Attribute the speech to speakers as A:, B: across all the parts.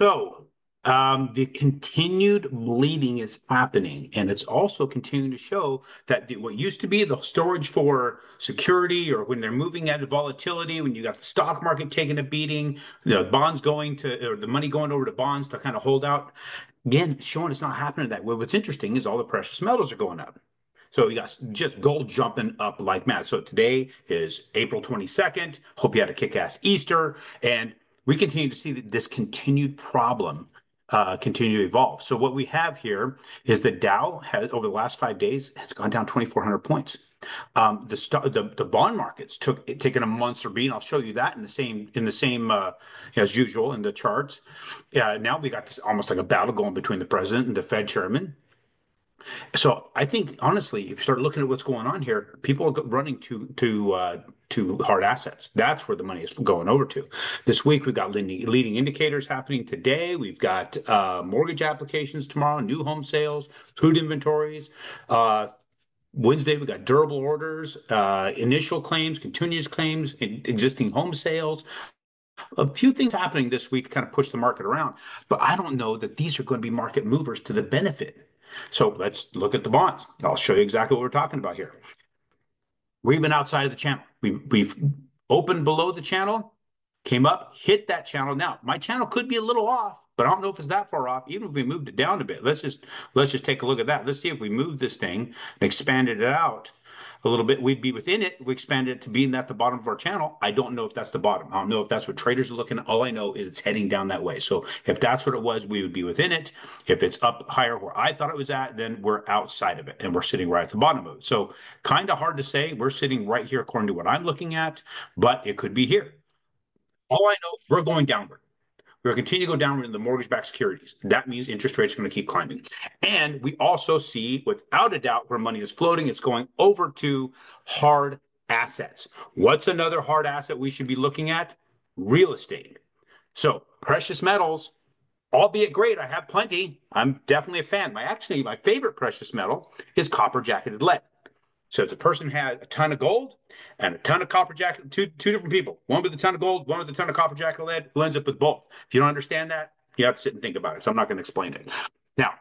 A: So, the continued bleeding is happening, and it's also continuing to show that what used to be the storage for security, or when they're moving out of volatility, when you got the stock market taking a beating, the bonds going to, or the money going over to bonds to kind of hold out. Again, it's showing it's not happening that way. What's interesting is all the precious metals are going up. So you got just gold jumping up like mad. So today is April 22nd. Hope you had a kick-ass Easter. And we continue to see this continued problem continue to evolve. So what we have here is the Dow has over the last 5 days has gone down 2,400 points. The bond markets taken a monster beat. I'll show you that in the same as usual in the charts. Now we got this almost like a battle going between the president and the Fed chairman. So I think honestly, if you start looking at what's going on here, people are running to hard assets. That's where the money is going over to. This week we've got leading indicators happening today. We've got mortgage applications tomorrow, new home sales, food inventories. Wednesday we got durable orders, initial claims, continuous claims, existing home sales. A few things happening this week to kind of push the market around, but I don't know that these are going to be market movers to the benefit. So let's look at the bonds. I'll show you exactly what we're talking about here. We've been outside of the channel. We've opened below the channel, came up, hit that channel. Now, my channel could be a little off, but I don't know if it's that far off. Even if we moved it down a bit, let's just take a look at that. Let's see if we move this thing and expanded it out a little bit. We'd be within it if we expanded it to being at the bottom of our channel. I don't know if that's the bottom. I don't know if that's what traders are looking at. All I know is it's heading down that way. So if that's what it was, we would be within it. If it's up higher where I thought it was at, then we're outside of it and we're sitting right at the bottom of it. So kind of hard to say. We're sitting right here according to what I'm looking at, but it could be here. All I know is we're going downward. We're going to continue to go downward in the mortgage-backed securities. That means interest rates are going to keep climbing. And we also see, without a doubt, where money is floating, it's going over to hard assets. What's another hard asset we should be looking at? Real estate. So precious metals, albeit great, I have plenty. I'm definitely a fan. My favorite precious metal is copper jacketed lead. So if the person had a ton of gold and a ton of copper jacket, two different people, one with a ton of gold, one with a ton of copper jacket lead, who ends up with both? If you don't understand that, you have to sit and think about it. So I'm not going to explain it. Now,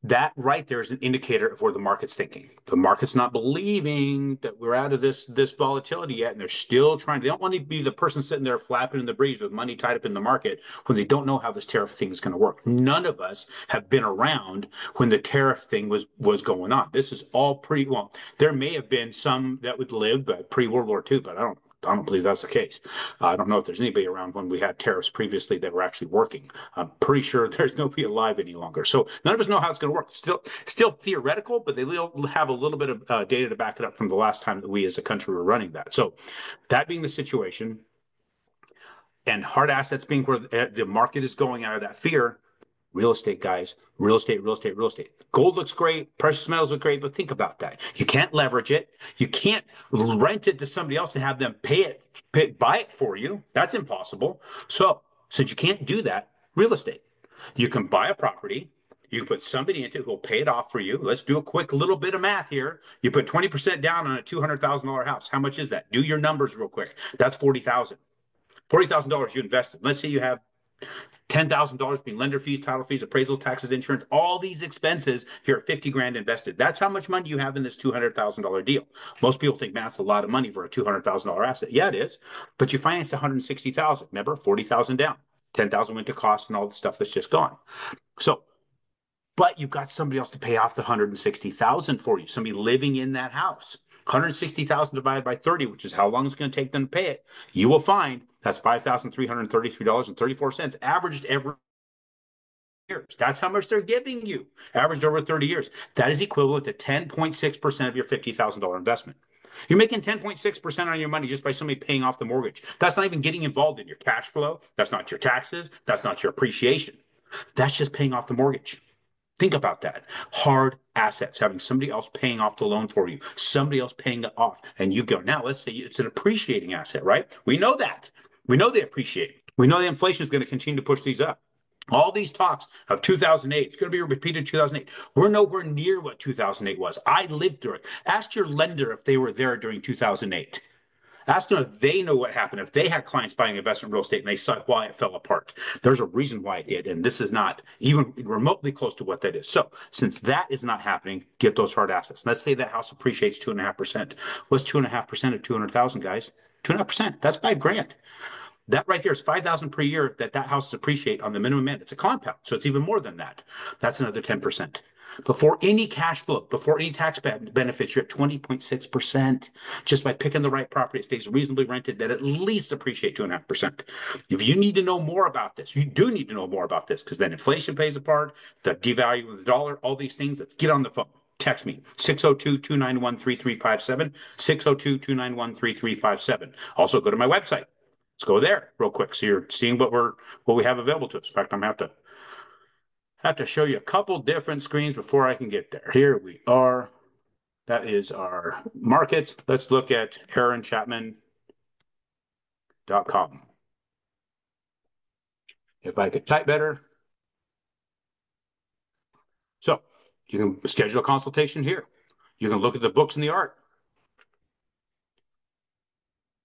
A: that right there is an indicator of where the market's thinking. The market's not believing that we're out of this volatility yet, and they're still trying. They don't want to be the person sitting there flapping in the breeze with money tied up in the market when they don't know how this tariff thing is going to work. None of us have been around when the tariff thing was going on. This is all pretty well. There may have been some that would live, but pre-World War II, but I don't believe that's the case. I don't know if there's anybody around when we had tariffs previously that were actually working. I'm pretty sure there's nobody alive any longer. So none of us know how it's going to work. Still theoretical, but they will have a little bit of data to back it up from the last time that we as a country were running that. So that being the situation, and hard assets being where the market is going out of that fear, real estate, guys, real estate, real estate, real estate. Gold looks great, precious metals look great, but think about that. You can't leverage it. You can't rent it to somebody else and have them buy it for you. That's impossible. So since you can't do that, real estate. You can buy a property. You can put somebody into it who will pay it off for you. Let's do a quick little bit of math here. You put 20% down on a $200,000 house. How much is that? Do your numbers real quick. That's 40,000. $40,000 you invested. Let's say you have $10,000 being lender fees, title fees, appraisal taxes, insurance, all these expenses. You're at 50 grand invested. That's how much money you have in this $200,000 deal. Most people think, man, that's a lot of money for a $200,000 asset. Yeah, it is. But you financed 160,000. Remember, 40,000 down. 10,000 went to cost and all the stuff that's just gone. So, but you've got somebody else to pay off the 160,000 for you. Somebody living in that house. 160,000 divided by 30, which is how long it's going to take them to pay it. You will find that's $5,333.34 averaged every year. That's how much they're giving you, averaged over 30 years. That is equivalent to 10.6% of your $50,000 investment. You're making 10.6% on your money just by somebody paying off the mortgage. That's not even getting involved in your cash flow. That's not your taxes. That's not your appreciation. That's just paying off the mortgage. Think about that. Hard assets, having somebody else paying off the loan for you, somebody else paying it off, and you go, now let's say it's an appreciating asset, right? We know that. We know they appreciate. We know the inflation is going to continue to push these up. All these talks of 2008, it's going to be repeated in 2008. We're nowhere near what 2008 was. I lived through it. Ask your lender if they were there during 2008. Ask them if they know what happened. If they had clients buying investment real estate and they saw why it fell apart. There's a reason why it did. And this is not even remotely close to what that is. So since that is not happening, get those hard assets. Let's say that house appreciates 2.5%. What's 2.5% of 200,000, guys? 2.5%. That's $5,000. That right there is 5,000 per year that house appreciate on the minimum end. It's a compound, so it's even more than that. That's another 10%. Before any cash flow, before any tax benefits, you're at 20.6% just by picking the right property. It stays reasonably rented that at least appreciate 2.5%. If you need to know more about this, you do need to know more about this because then inflation plays a part, the devalue of the dollar, all these things. Let's get on the phone. Text me 602-291-3357, 602-291-3357. Also go to my website. Let's go there real quick. So you're seeing what we have available to us. In fact, I'm gonna have to show you a couple different screens before I can get there. Here we are. That is our markets. Let's look at AaronChapman.com. If I could type better. So you can schedule a consultation here. You can look at the books and the art.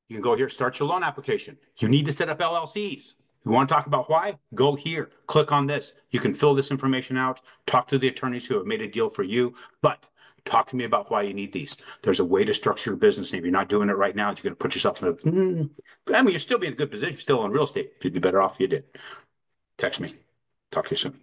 A: You can go here, start your loan application. You need to set up LLCs. You want to talk about why? Go here, click on this. You can fill this information out, talk to the attorneys who have made a deal for you, but talk to me about why you need these. There's a way to structure your business. And if you're not doing it right now, you're going to put yourself in I mean, you'll still be in a good position, still in real estate. You'd be better off if you did. Text me. Talk to you soon.